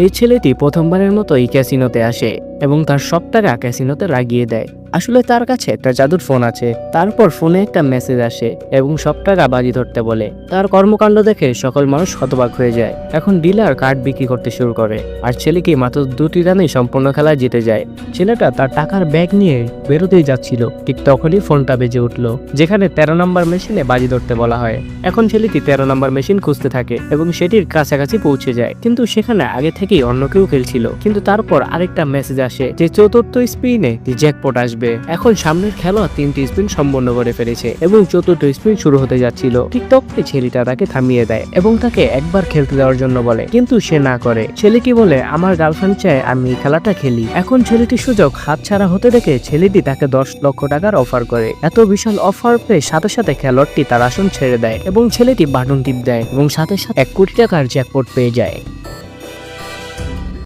এই ছেলেটি প্রথমবারের মতো এই ক্যাসিনোতে আসে এবং তার সব টাকা ক্যাসিনোতে লাগিয়ে দেয়। আসলে তার কাছে একটা জাদুর ফোন আছে। তারপর ফোনে একটা মেসেজ আসে এবং সব টাকা বাজি ধরতে বলে। তার কর্মকাণ্ড দেখে সকল মানুষ হতবাক হয়ে যায়। এখন ডিলার কার্ড বিক্রি করতে শুরু করে আর ছেলেকে মাত্র 2টি রানেই সম্পূর্ণ খেলা জিতে যায়। ছেলেটা তার টাকার ব্যাগ নিয়ে বেরোতেই যাচ্ছিল, ঠিক তখনই ফোনটা বেজে উঠল, যেখানে 13 নম্বর মেশিনে বাজি ধরতে বলা হয়। এখন ছেলেটি 13 নম্বর মেশিন খুঁজতে থাকে এবং সেটির কাছাকাছি পৌঁছে যায়, কিন্তু সেখানে আগে থেকেই অন্য কেউ খেলছিল। কিন্তু তারপর আরেকটা মেসেজ আসে যে 4র্থ স্পিনে জ্যাকপট আসবে। এখন সামনের খেলোয়াড় 3টি স্পিন সম্পন্ন করে ফেলেছে এবং 4র্থ স্পিন শুরু হতে যাচ্ছিল। ঠিক তখনই ছেলেটা তাকে থামিয়ে দেয় এবং তাকে একবার খেলতে দেওয়ার জন্য বলে, কিন্তু সে না করে। ছেলেটি বলে, আমার গার্লফ্রেন্ড চায় আমি এই খেলাটা খেলি। এখন ছেলেটির সুযোগ হাতছাড়া হতে দেখে ছেলেটি তাকে 10 লক্ষ টাকার অফার করে। এত বিশাল অফার পেয়ে সাথে সাথে খেলোয়াড়টি তার আসন ছেড়ে দেয় এবং ছেলেটি বাটন টিপ দেয় এবং সাথে সাথে 1 কোটি টাকার জ্যাকপট পেয়ে যায়।